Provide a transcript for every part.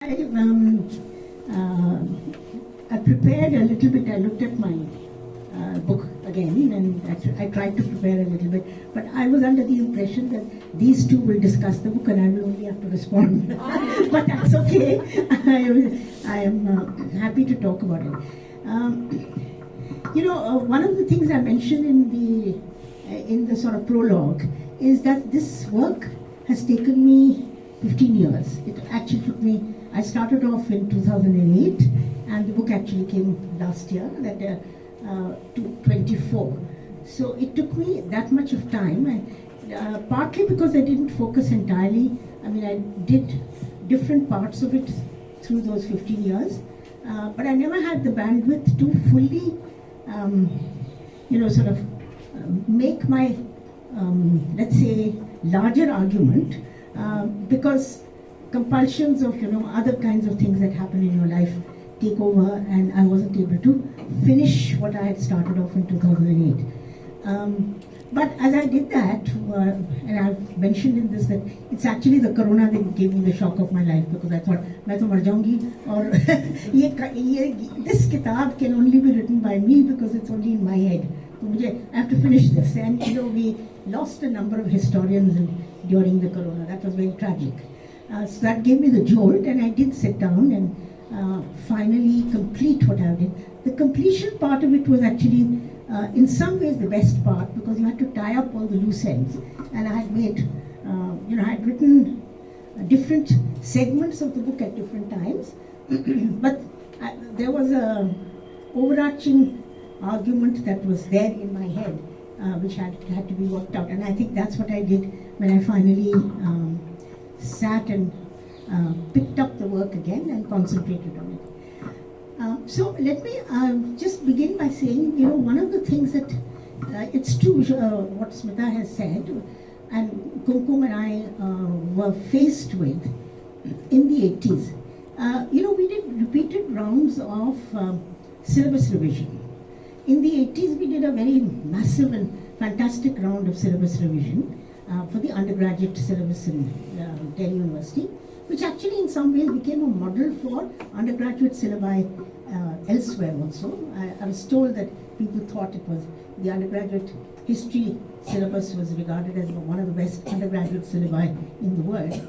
I prepared a little bit. I looked at my book again and I tried to prepare a little bit. But I was under the impression that these two will discuss the book and I will only have to respond. But that's okay. I am happy to talk about it. One of the things I mentioned in the sort of prologue is that this work has taken me 15 years. It actually took me. I started off in 2008, and the book actually came last year, to 24. So it took me that much of time, and partly because I didn't focus entirely. I mean, I did different parts of it through those 15 years, but I never had the bandwidth to fully, make my, let's say, larger argument, because compulsions of other kinds of things that happen in your life take over, and I wasn't able to finish what I had started off in 2008. But as I did that, and I've mentioned in this that it's actually the corona that gave me the shock of my life, because I thought, मैं तो मर जाऊंगी, और this kitab can only be written by me because it's only in my head. So I have to finish this, and we lost a number of historians during the corona. That was very tragic. So that gave me the jolt, and I did sit down and finally complete what I did. The completion part of it was actually, in some ways, the best part, because you had to tie up all the loose ends. And I had made, I had written different segments of the book at different times, but there was a overarching argument that was there in my head, which had to be worked out. And I think that's what I did when I finally sat and picked up the work again and concentrated on it. So let me just begin by saying, one of the things that, it's true what Smita has said, and Kumkum and I were faced with in the 80s. We did repeated rounds of syllabus revision. In the 80s, we did a very massive and fantastic round of syllabus revision for the undergraduate syllabus in Delhi University, which actually in some ways became a model for undergraduate syllabi elsewhere also. I was told that people thought it was the undergraduate history syllabus was regarded as one of the best undergraduate syllabi in the world.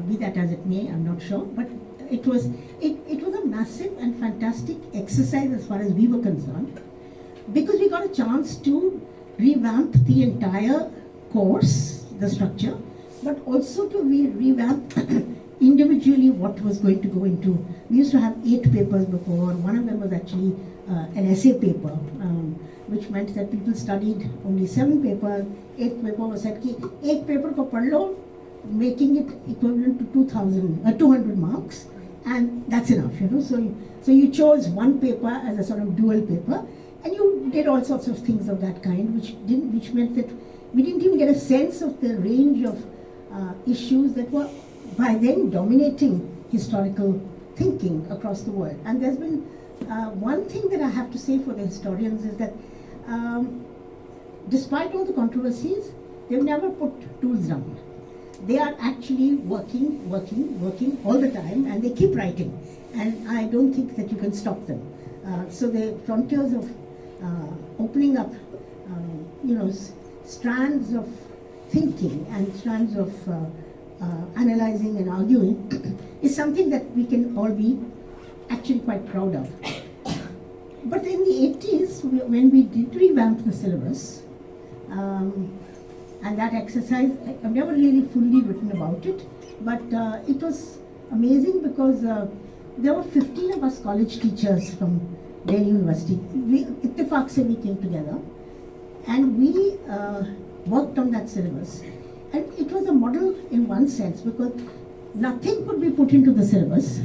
Be that as it may, I'm not sure, but it was a massive and fantastic exercise as far as we were concerned, because we got a chance to revamp the entire course, the structure, but also to revamp individually what was going to go into. We used to have 8 papers before. One of them was actually an essay paper, which meant that people studied only 7 papers. 8th paper was said ki ek paper ko padh lo, making it equivalent to 200 marks, and that's enough. So you chose one paper as a sort of dual paper, and you did all sorts of things of that kind, which meant that we didn't even get a sense of the range of issues that were by then dominating historical thinking across the world. And there's been one thing that I have to say for the historians is that despite all the controversies, they've never put tools down. They are actually working all the time, and they keep writing. And I don't think that you can stop them. So the frontiers of opening up, strands of thinking and strands of analyzing and arguing is something that we can all be actually quite proud of. But in the 80s, when we did revamp the syllabus, and that exercise, I've never really fully written about it, but it was amazing because there were 15 of us college teachers from Delhi University. Ittifaq se we came together, and we worked on that syllabus. And it was a model in one sense, because nothing could be put into the syllabus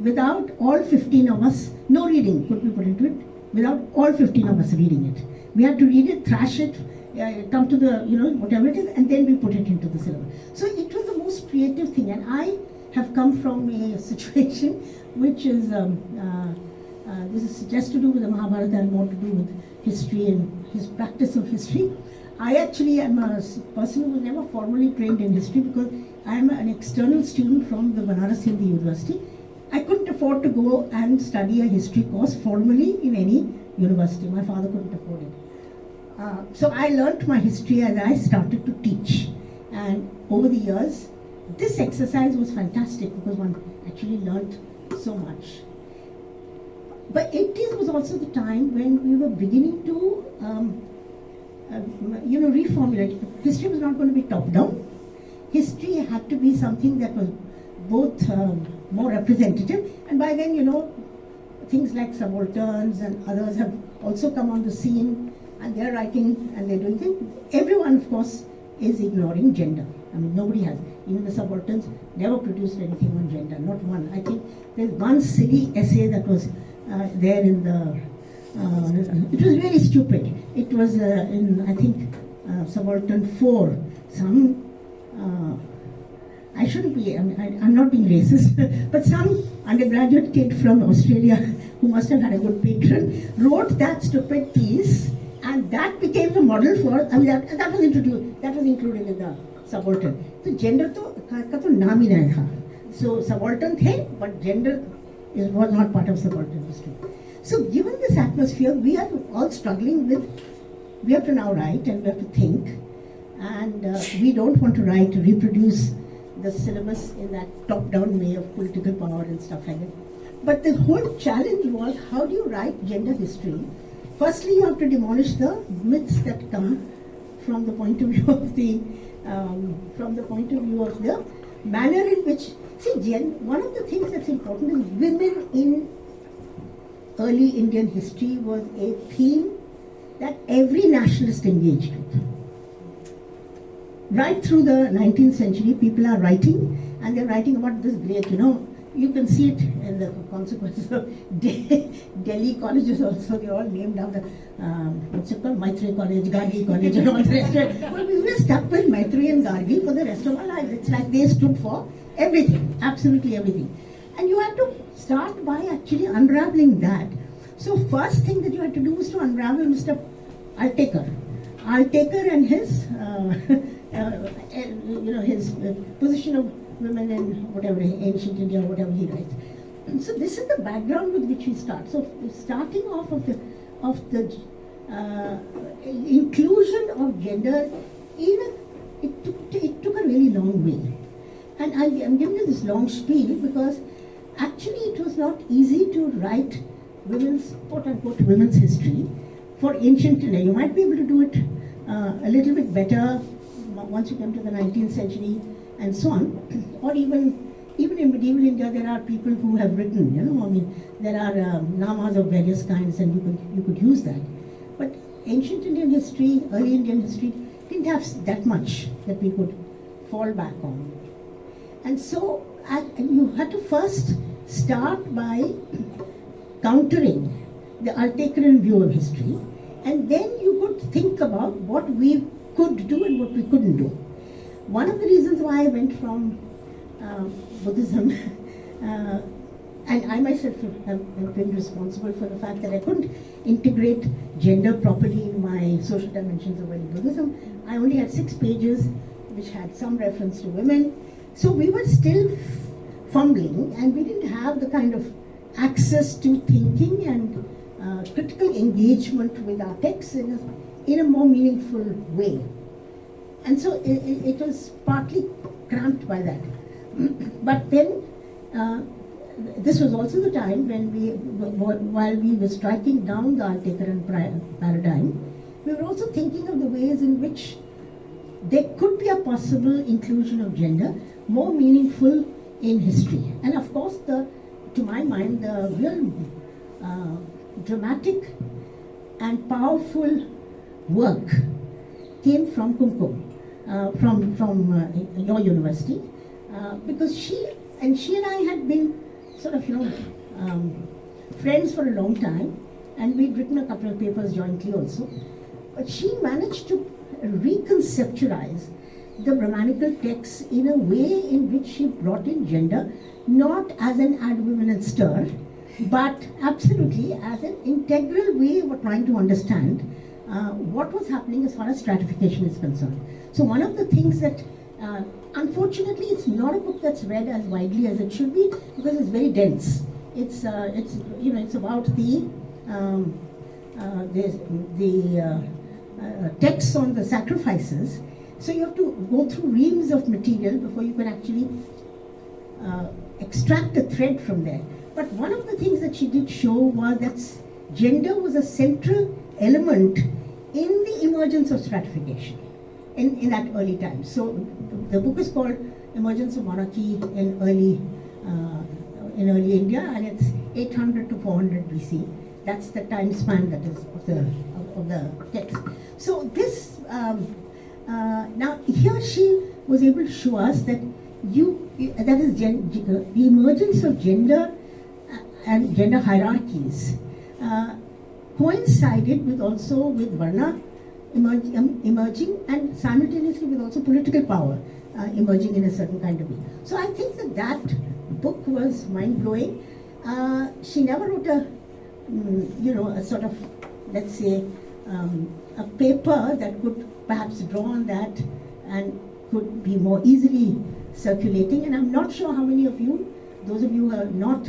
without all 15 of us, no reading could be put into it without all 15 of us reading it. We had to read it, thrash it, come to the, whatever it is, and then we put it into the syllabus. So it was the most creative thing, and I have come from a situation which is, this is less to do with the Mahabharata and more to do with history and his practice of history. I actually am a person who was never formally trained in history, because I am an external student from the Banaras Hindu University, afford to go and study a history course formally in any university. My father couldn't afford it. So I learnt my history as I started to teach. And over the years, this exercise was fantastic because one actually learnt so much. But 80s was also the time when we were beginning to, reformulate. History was not going to be top-down. History had to be something that was both more representative. And by then, things like subalterns and others have also come on the scene, and they're writing and they're doing things. Everyone, of course, is ignoring gender. I mean, nobody has. Even the subalterns never produced anything on gender, not one. I think there's one silly essay that was there in the, it was really stupid. It was in, I think, Subaltern 4, some, I shouldn't be, I'm not being racist, but some undergraduate kid from Australia who must have had a good patron wrote that stupid piece, and that became the model for, that was introduced, that was included in the subaltern. So gender का तो नाम ही नहीं था. So subaltern थे, but gender was not part of subaltern history. So given this atmosphere, we are all struggling with, we have to now write and we have to think, and we don't want to reproduce the syllabus in that top-down way of political power and stuff like that. But the whole challenge was, how do you write gender history? Firstly, you have to demolish the myths that come from the point of view of the manner in which, one of the things that's important is women in early Indian history was a theme that every nationalist engaged with. Right through the 19th century, people are writing, and they're writing about this great, you can see it in the consequences of Delhi colleges also. They're all named after, what's it called, Maitreyi College, Gargi College, and all the rest of it. Well, we were stuck with Maitreyi and Gargi for the rest of our lives. It's like they stood for everything, absolutely everything. And you have to start by actually unraveling that. So first thing that you had to do was to unravel Mr. Altekar and his, his position of women in whatever, ancient India, or whatever he writes. And so this is the background with which we start. So starting off of the inclusion of gender, it took a really long way. And I'm giving you this long spiel because actually it was not easy to write women's, quote-unquote, women's history for ancient India. You might be able to do it a little bit better once you come to the 19th century and so on. Or even in medieval India, there are people who have written, there are namas of various kinds, and you could use that. But ancient Indian history, early Indian history, didn't have that much that we could fall back on. And so you had to first start by countering the Altekaran view of history, and then you could think about what we could do and what we couldn't do. One of the reasons why I went from Buddhism, and I myself have been responsible for the fact that I couldn't integrate gender properly in my social dimensions of Buddhism. I only had 6 pages which had some reference to women. So we were still fumbling, and we didn't have the kind of access to thinking and critical engagement with our texts in a more meaningful way. And so it was partly cramped by that. But then, this was also the time when while we were striking down the Altekaran paradigm, we were also thinking of the ways in which there could be a possible inclusion of gender, more meaningful in history. And of course, to my mind, the real dramatic and powerful work came from Kumkum, from your university, because she and I had been sort of, friends for a long time, and we'd written a couple of papers jointly also. But she managed to reconceptualize the Brahmanical texts in a way in which she brought in gender, not as an add women and stir, but absolutely as an integral way of trying to understand what was happening as far as stratification is concerned. So one of the things that, unfortunately, it's not a book that's read as widely as it should be, because it's very dense. it's it's about the um, texts on the sacrifices. So you have to go through reams of material before you can actually extract a thread from there. But one of the things that she did show was that gender was a central element in the emergence of stratification in that early time. So the book is called Emergence of Monarchy in Early India, and it's 800 to 400 BC. That's the time span that is of the text. So this now here she was able to show us that the emergence of gender and gender hierarchies coincided with Varna emerging, and simultaneously with also political power emerging in a certain kind of way. So I think that book was mind-blowing. She never wrote a sort of, let's say, a paper that could perhaps draw on that and could be more easily circulating. And I'm not sure how many of you, those of you who are not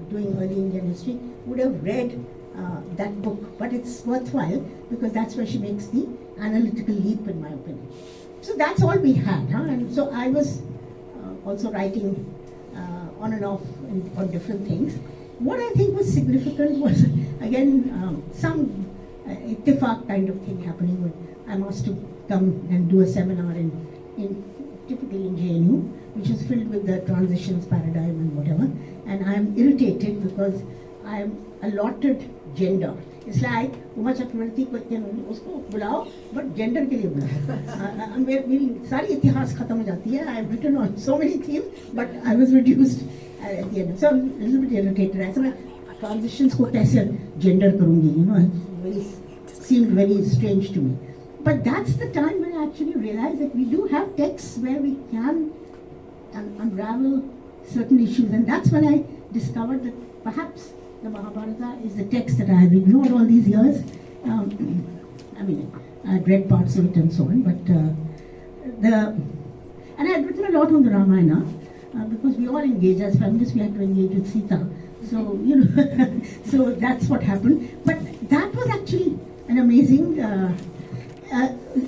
doing early Indian history, would have read that book, but it's worthwhile because that's where she makes the analytical leap, in my opinion. So that's all we had, and so I was also writing on and off on different things. What I think was significant was, again, some ittifaq kind of thing happening when I'm asked to come and do a seminar typically in JNU, which is filled with the transitions paradigm and whatever, and I'm irritated because I'm allotted gender. It's like Uma Chakravarti ko usko bulao, but gender ke liye bulao. Meri sari itihas khatam ho jati hai. I've written on so many themes, but I was reduced at the end. So I'm a little bit irritated. I said, transitions ko kaise gender karungi? Seemed very strange to me. But that's the time when I actually realized that we do have texts where we can unravel certain issues, and that's when I discovered that perhaps the Mahabharata is the text that I have ignored all these years. I mean, I had read parts of it and so on, but and I had written a lot on the Ramayana because we all engage as feminists. We had to engage with Sita, so so that's what happened. But that was actually an amazing.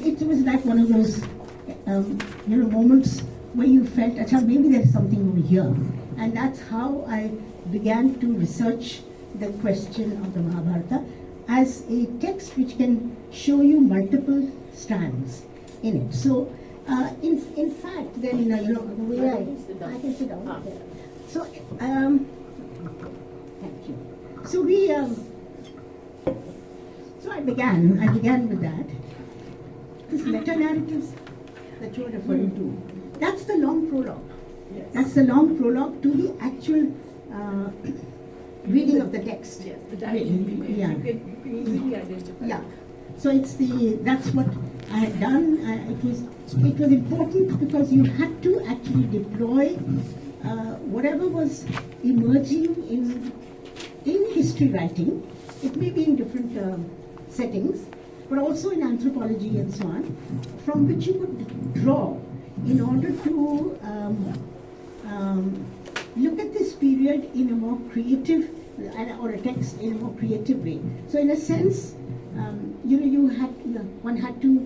It was like one of those moments where you felt, "Acha, maybe there's something over here," and that's how I began to research the question of the Mahabharata as a text which can show you multiple strands in it. So, in fact, then the way I can sit down. Okay. So, thank you. So we, so I began with that. This meta narratives that you are referring to, that's the long prologue. Yes. That's the long prologue to the actual reading of the text. Yes, the dialogue. Yeah. You can easily identify. Yeah. So that's what I had done. It was important because you had to actually deploy whatever was emerging in history writing. It may be in different settings, but also in anthropology and so on, from which you could draw in order to look at this period in a more creative, or a text in a more creative way. So in a sense, one had to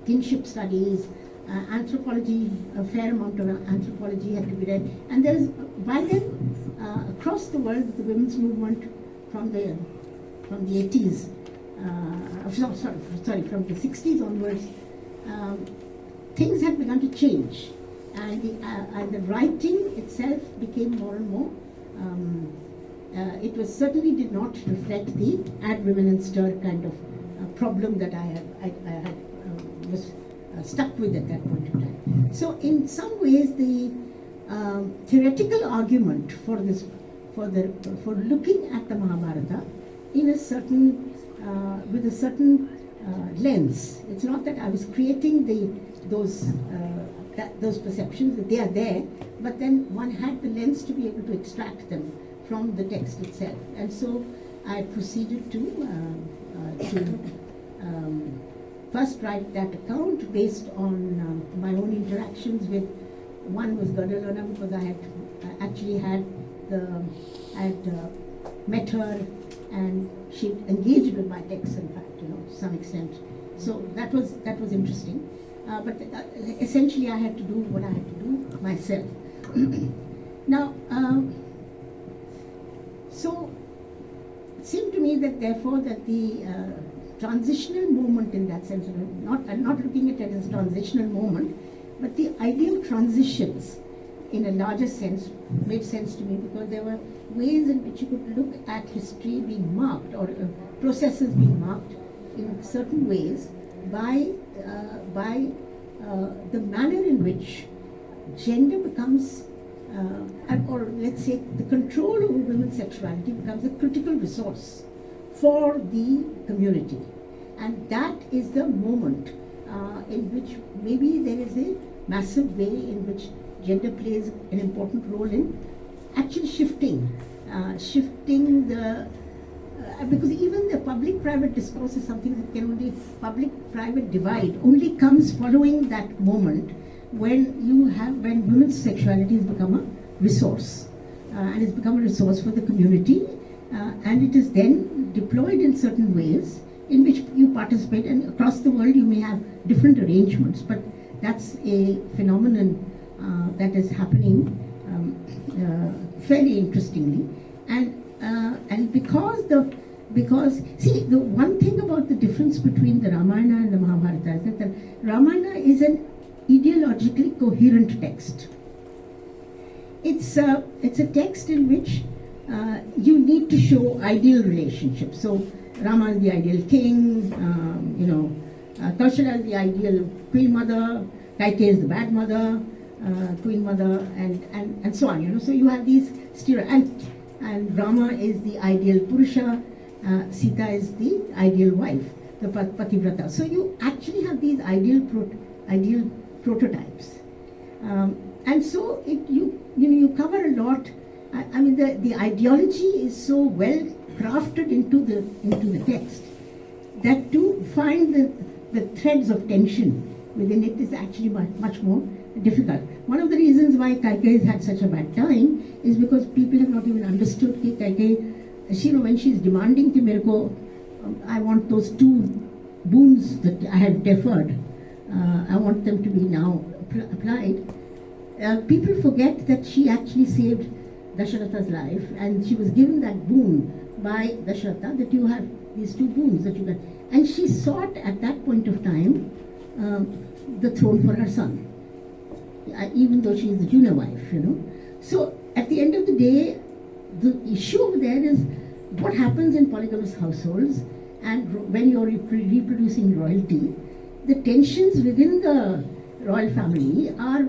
kinship studies, anthropology, a fair amount of anthropology had to be read. And there's, by then, across the world, the women's movement from the 80s, from the 60s onwards, things had begun to change. And the writing itself became more and more, it certainly did not reflect the add women and stir kind of problem that I was stuck with at that point in time. So in some ways the theoretical argument for looking at the Mahabharata in a certain, with a certain lens. It's not that I was creating those perceptions, that they are there, but then one had the lens to be able to extract them from the text itself. And so I proceeded to first write that account based on my own interactions with One was Gadalona because I actually had met her, and she engaged with my texts, in fact, to some extent. So that was interesting. But essentially, I had to do what I had to do myself. Now, so it seemed to me that therefore that the transitional moment in that sense, I'm not looking at it as a transitional moment, but the ideal transitions in a larger sense made sense to me, because there were ways in which you could look at history being marked, or processes being marked in certain ways by the manner in which gender becomes, or let's say the control over women's sexuality becomes a critical resource for the community. And that is the moment in which maybe there is a massive way in which gender plays an important role in actually shifting the, because even the public-private discourse is something that can only, public-private divide only comes following that moment when women's sexuality has become a resource, and it's become a resource for the community, and it is then deployed in certain ways in which you participate, and across the world you may have different arrangements, but that's a phenomenon that is happening fairly interestingly, and because see, the one thing about the difference between the Ramayana and the Mahabharata is that the Ramayana is an ideologically coherent text. It's a text in which you need to show ideal relationships. So Rama is the ideal king, Kaushalya is the ideal queen mother, Kaikeyi is the bad mother, queen mother, and so on. So you have these stereotypes, and Rama is the ideal Purusha, Sita is the ideal wife, the Pativrata. So you actually have these ideal prototypes, and so you cover a lot. I mean, the ideology is so well crafted into the text that to find the threads of tension within it is actually much more difficult. One of the reasons why Kaikeyi has had such a bad time is because people have not even understood Kaikeyi. When she's demanding कि I want those two boons that I have deferred, I want them to be now applied. People forget that she actually saved Dasharatha's life, and she was given that boon by Dasharatha, that you have these two boons that you get. And she sought at that point of time the throne for her son, even though she is the junior wife, So at the end of the day, the issue over there is what happens in polygamous households, and when you're reproducing royalty, the tensions within the royal family are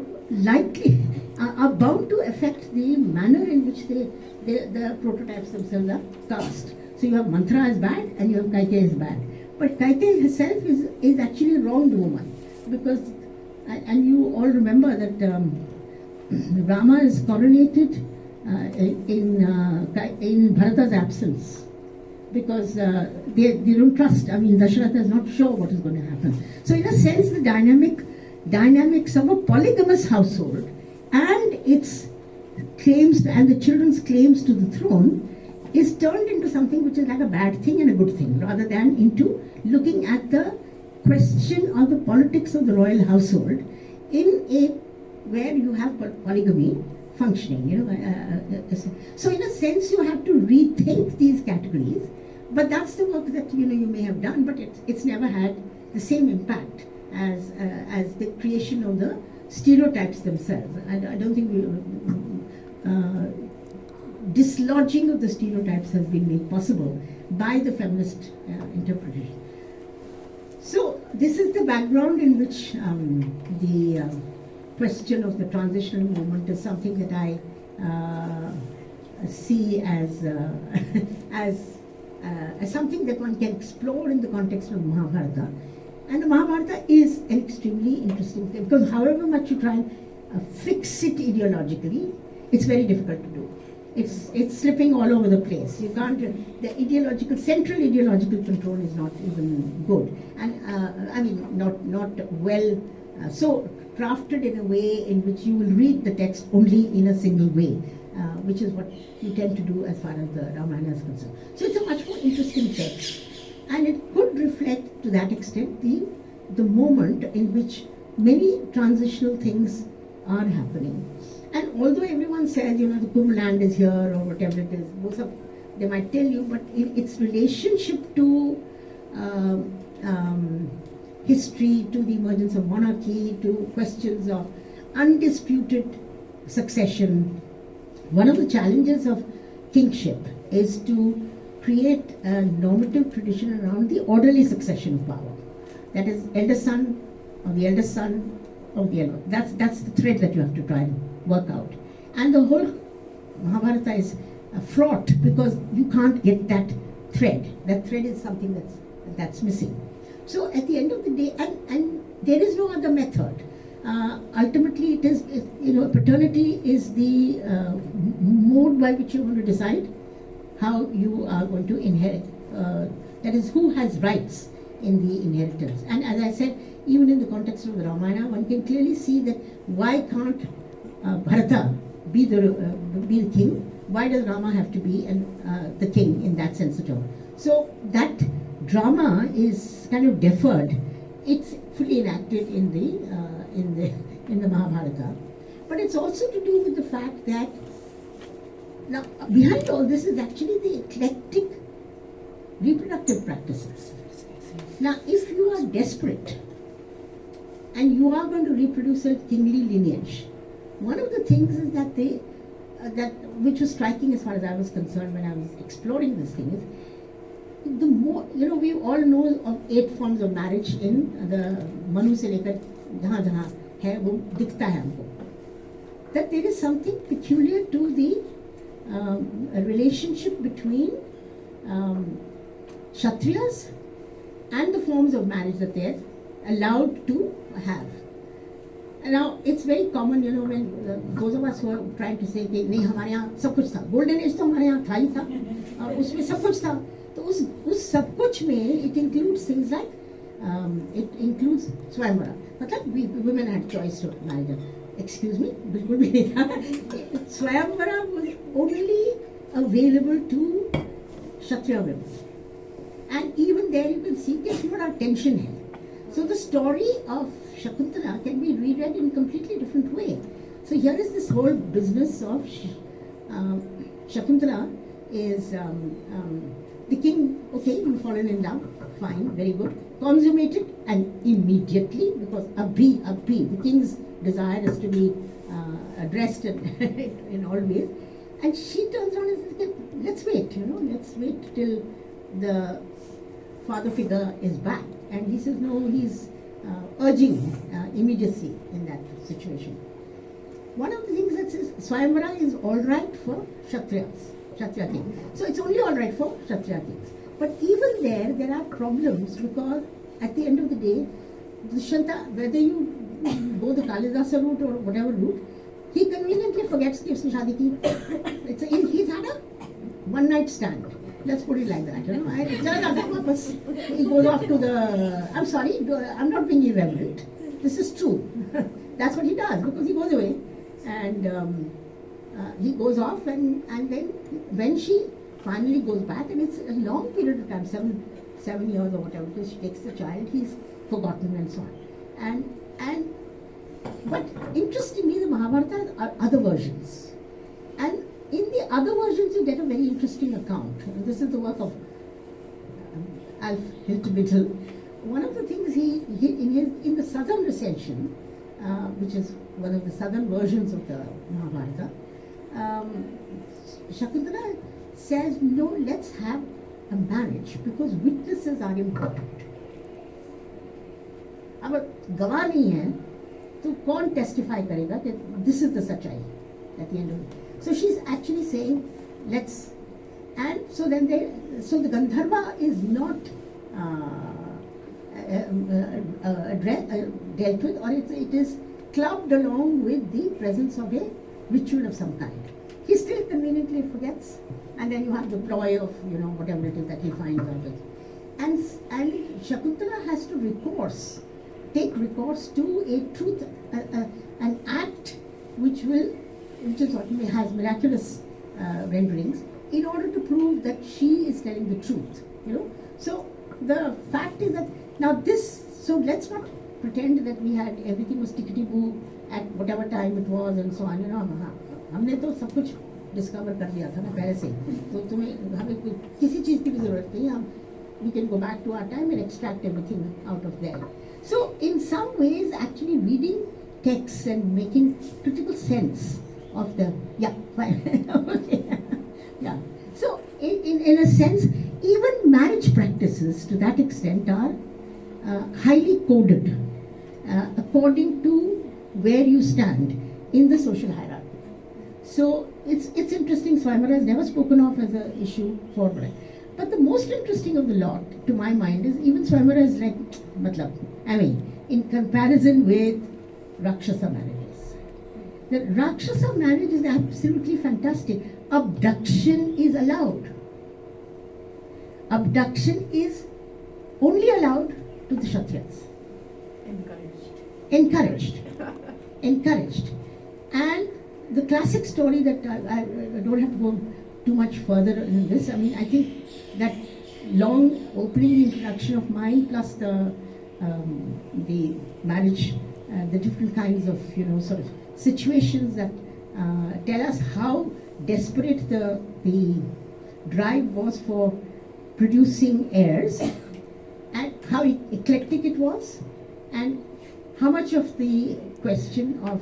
bound to affect the manner in which the prototypes themselves are cast. So you have Manthara as bad and you have Kaikeyi as bad. But Kaikeyi herself is actually a wronged woman, because, and you all remember that Rama is coronated in Bharata's absence, because they don't trust. I mean, Dasharatha is not sure what is going to happen. So in a sense, the dynamics of a polygamous household and its claims and the children's claims to the throne is turned into something which is like a bad thing and a good thing, rather than into looking at the question of the politics of the royal household where you have polygamy functioning, So in a sense, you have to rethink these categories, but that's the work that you may have done, but it's never had the same impact as the creation of the stereotypes themselves. I don't think dislodging of the stereotypes has been made possible by the feminist interpretation. So this is the background in which the question of the transitional movement is something that I see as something that one can explore in the context of Mahabharata. And the Mahabharata is an extremely interesting thing, because however much you try and fix it ideologically, it's very difficult to do. It's slipping all over the place. You can't. The central ideological control is not even good, and not well so crafted in a way in which you will read the text only in a single way, which is what you tend to do as far as the Ramayana is concerned. So it's a much more interesting text, and it could reflect to that extent the moment in which many transitional things are happening. And although everyone says, the Kumbh land is here or whatever it is, most of they might tell you, but in its relationship to history, to the emergence of monarchy, to questions of undisputed succession, one of the challenges of kingship is to create a normative tradition around the orderly succession of power. That is, eldest son of the eldest son of the elder. That's the thread that you have to try and work out. And the whole Mahabharata is fraught because you can't get that thread. That thread is something that's missing. So at the end of the day, and there is no other method. Ultimately, it is, paternity is the mode by which you want to decide how you are going to inherit. That is, who has rights in the inheritance. And as I said, even in the context of the Ramayana, one can clearly see that why can't Bharata be the king? Why does Rama have to be the king in that sense at all? So that drama is kind of deferred. It's fully enacted in the Mahabharata, but it's also to do with the fact that now behind all this is actually the eclectic reproductive practices. Now, if you are desperate and you are going to reproduce a kingly lineage, one of the things is that which was striking as far as I was concerned when I was exploring this thing is, the more, we all know of 8 forms of marriage in the Manu se lekar jahan jahan hai wo dikhta hai humko, that there is something peculiar to the relationship between Kshatriyas and the forms of marriage that they are allowed to have. Now, it's very common, when those of us who are trying to say कि नहीं हमारे यहाँ सब कुछ था, golden age तो हमारे यहाँ था ही था, और उसमें सब कुछ था, तो उस सब कुछ में it includes things like it includes स्वयंवरा, मतलब women had choice to marry them. Excuse me, बिल्कुल भी नहीं था. स्वयंवरा was only available to Kshatriya women, and even there you can see कि थोड़ा tension है. So the story of Shakuntala can be reread in a completely different way. So here is this whole business of Shakuntala is the king, okay, you've fallen in love, fine, very good, consummated and immediately, because abhi, the king's desire is to be addressed in all ways. And she turns around and says, let's wait till the father figure is back. And he says, no, he's urging immediacy in that situation. One of the things that says Swayamvara is all right for Kshatriya kings. So it's only all right for Kshatriya kings. But even there are problems, because at the end of the day, Dushyanta, whether you go the Kalidasa route or whatever route, he conveniently forgets कि उसने शादी की. He's had a one-night stand. Let's put it like that, He goes off to the, I'm sorry, I'm not being irreverent. This is true. That's what he does, because he goes away and he goes off, and then when she finally goes back, and it's a long period of time, seven years or whatever, because she takes the child, he's forgotten and so on. But interestingly, the Mahabharata are other versions. And in the other versions, you get a very interesting account. And this is the work of Alf Hiltebittel. One of the things in the southern recension, which is one of the southern versions of the Mahabharata, Shakuntala says, no, let's have a marriage because witnesses are important. अब गवाह नहीं है तो कौन testify करेगा कि this is the सच्चाई at the end of it. So she's actually saying, let's, and so then the Gandharva is not dealt with, or it is clubbed along with the presence of a ritual of some kind. He still conveniently forgets, and then you have the ploy of whatever it is that he finds out of. And Shakuntala has to recourse take recourse to a truth, an act which is what has miraculous renderings, in order to prove that she is telling the truth. So the fact is that now this. So let's not pretend that we had everything was tickety boo at whatever time it was and so on. हमने तो सब कुछ discover कर लिया था ना पहले से, तो तुम्हें हमें किसी चीज़ की भी ज़रूरत नहीं, हम we can go back to our time and extract everything out of there. So in some ways, actually reading texts and making critical sense of the okay. Yeah. So in a sense, even marriage practices to that extent are highly coded according to where you stand in the social hierarchy. So it's interesting. Swayamvara has never spoken of as an issue for Brahma. But the most interesting of the lot, to my mind, is even Swayamvara is like, in comparison with Rakshasa marriages. The Rakshasa marriage is absolutely fantastic. Abduction is allowed. Abduction is only allowed to the Kshatriyas. Encouraged. And the classic story that I don't have to go too much further in this. I think that long opening introduction of mine plus the marriage, the different kinds of sort of situations that tell us how desperate the drive was for producing heirs, and how eclectic it was, and how much of the question of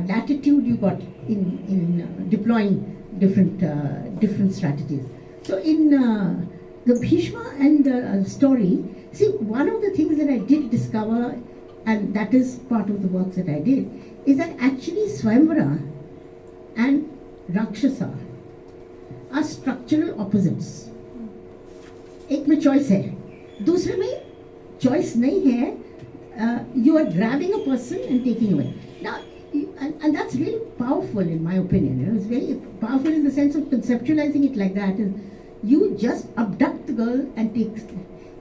latitude you got in deploying different strategies. So in the Bhishma and story, see, one of the things that I did discover, and that is part of the work that I did, is that actually Swayamvara and Rakshasa are structural opposites. एक में choice है, दूसरे में choice नहीं है. You are grabbing a person and taking away. Now, and that's really powerful in my opinion. It's very powerful in the sense of conceptualizing it like that. You just abduct the girl and take.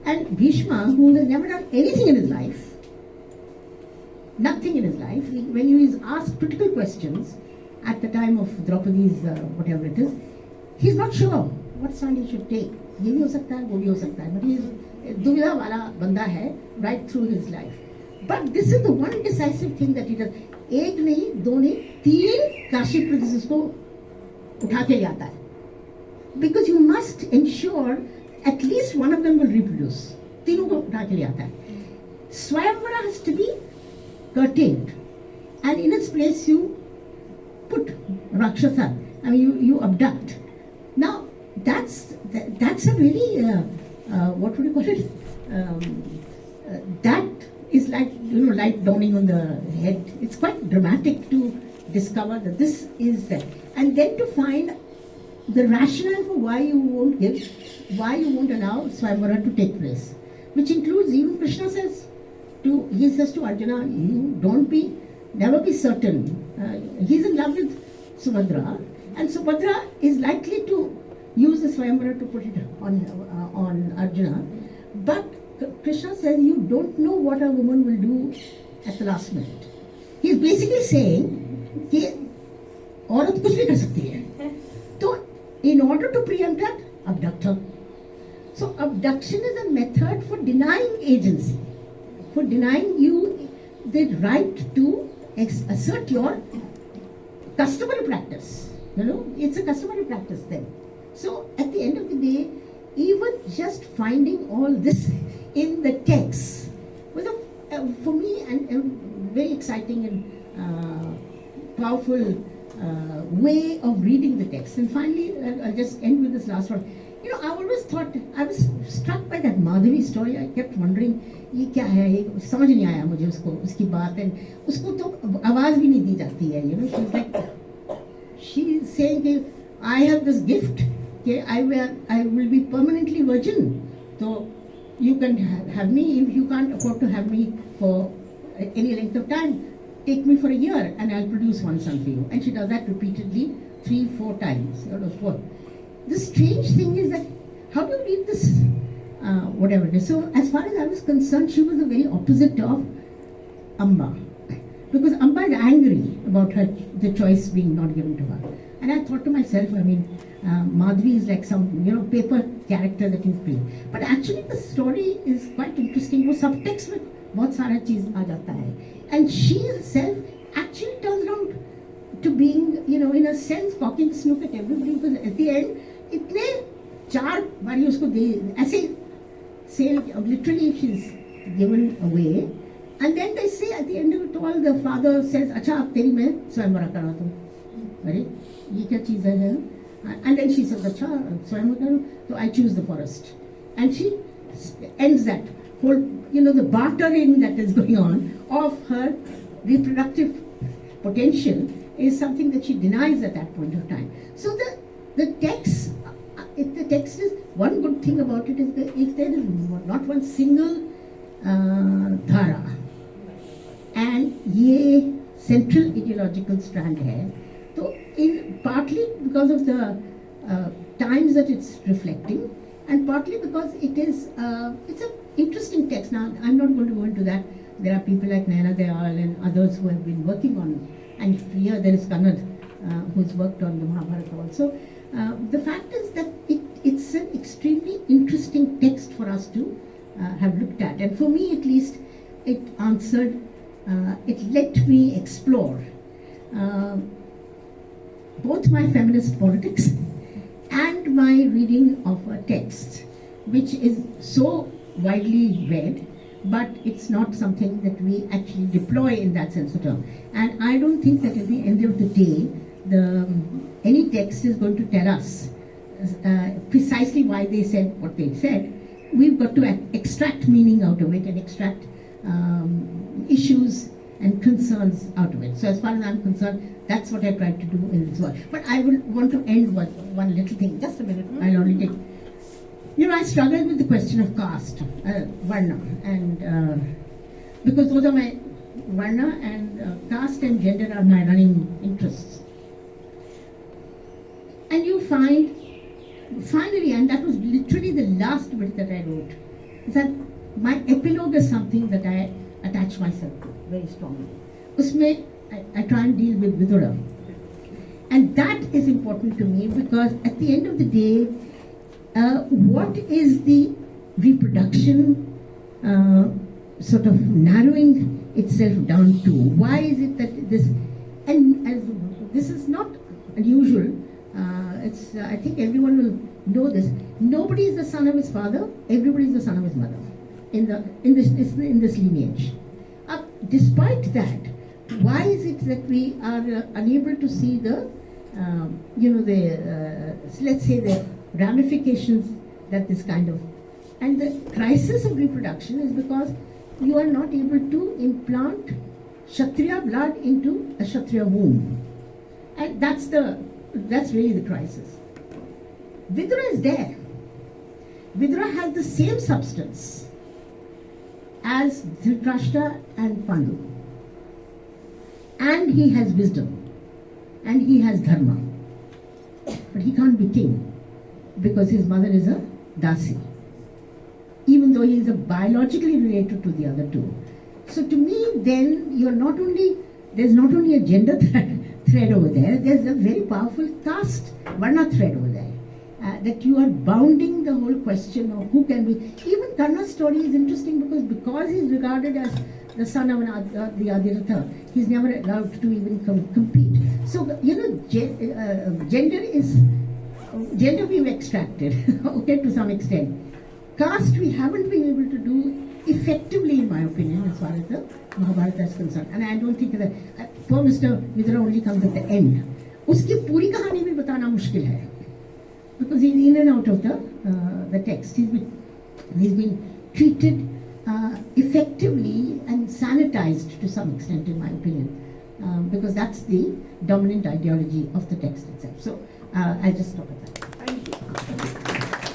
And Bhishma, who has never done anything in his life, nothing in his life, when he is asked critical questions at the time of Draupadi's whatever it is, he's not sure what stand he should take. ये भी हो सकता है, वो भी हो सकता है. But he is दुविधा वाला बंदा है right through his life. But this is the one decisive thing that he does. एक नहीं, दो नहीं, तीन काशी प्रिंसेस को उठा के ले आता है. Because you must ensure at least one of them will reproduce. तीनों को उठा के ले आता है. Swayamvara has to be curtailed, and in its place you put Rakshasa. You abduct. Now that's a really what would you call it? That is like light dawning on the head. It's quite dramatic to discover that this is that, and then to find the rationale for why you won't allow Swayamvara to take place, which includes even Krishna says to Arjuna, you never be certain. He's in love with Subhadra, and Subhadra is likely to use the Swayamvara to put it on Arjuna, but Krishna says you don't know what a woman will do at the last minute. He's basically saying कि औरत कुछ भी कर सकती है. तो in order to preempt that, abduct her. So abduction is a method for denying agency, for denying you the right to assert your customary practice. It's a customary practice then. So at the end of the day, even just finding all this in the text was for me a very exciting and powerful way of reading the text. And finally, I'll just end with this last one. I always thought, I was struck by that Madhavi story. I kept wondering, ये क्या है, ये समझ नहीं आया मुझे उसकी बात, and उसको तो आवाज भी नहीं दी जाती है. She's saying I have this gift, I will be permanently virgin. So you can have me. If you can't afford to have me for any length of time, take me for a year and I'll produce one son for you. And she does that repeatedly, 3-4 times. The strange thing is that, how do you read this, whatever it is? So as far as I was concerned, she was the very opposite of Amba, because Amba is angry about the choice being not given to her. And I thought to myself, Madhvi is like some paper character that you play. But actually the story is quite interesting. वो subtext में बहुत सारा चीज आ जाता है. And she herself actually turns around to being, in a sense, cocking the snook at everybody, because at the end, इतने चार बारी उसको दे ऐसे say literally she's given away, and then they say at the end of it all, the father says, अच्छा अब तेरी मैं स्वयंवरा करा दूँ. अरे ये क्या चीज़ है? And then she says, अच्छा स्वयंवर करूँ, so I choose the forest, and she ends that whole, the bartering that is going on of her reproductive potential is something that she denies at that point of time. So the text, if the text is, one good thing about it is that if there is not one single dhara and ये central ideological strand है, so partly because of the times that it's reflecting, and partly because it's an interesting text. Now I'm not going to go into that. There are people like Naina Dayal and others who have been working on, and here there is Kannad who's worked on the Mahabharata also. The fact is that it's an extremely interesting text for us to have looked at, and for me at least, it answered, it let me explore both my feminist politics and my reading of a text, which is so widely read, but it's not something that we actually deploy in that sense of term. And I don't think that at the end of the day, any text is going to tell us precisely why they said what they said. We've got to extract meaning out of it and extract issues and concerns out of it. So as far as I'm concerned, that's what I tried to do in this work. But I will want to end with one little thing. Just a minute, I'll only take. I struggled with the question of caste, Varna, and because those are my Varna and caste and gender are my running interests. And you find, finally, and that was literally the last bit that I wrote, is that my epilogue is something that I attach myself to very strongly. Usme, I try and deal with Vidura. And that is important to me because at the end of the day, what is the reproduction sort of narrowing itself down to? Why is it that this, and as this is not unusual, I think everyone will know this. Nobody is the son of his father, everybody is the son of his mother in this lineage. Despite that, why is it that we are unable to see the, let's say the ramifications that this kind of, and the crisis of reproduction is because you are not able to implant Kshatriya blood into a Kshatriya womb, and that's really the crisis. Vidura is there. Vidura has the same substance as Dhritarashtra and Pandu, and he has wisdom, and he has dharma, but he can't be king because his mother is a dasi, even though he is biologically related to the other two. So to me, then there's not only a gender thread over there, there's a very powerful caste Varna thread over there. That you are bounding the whole question of who can be. Even Karna's story is interesting because he's regarded as the son of the Adiratha, he's never allowed to even compete. So, gender we've extracted, okay, to some extent. Caste we haven't been able to do effectively, in my opinion, as far as the Mahabharata is concerned. And I don't think that poor Mr. Vidura only comes at the end. Uski puri kahani bhi batana mushkil hai. Because he's in and out of the text. He's been treated effectively and sanitized to some extent, in my opinion, because that's the dominant ideology of the text itself. So I'll just stop at that.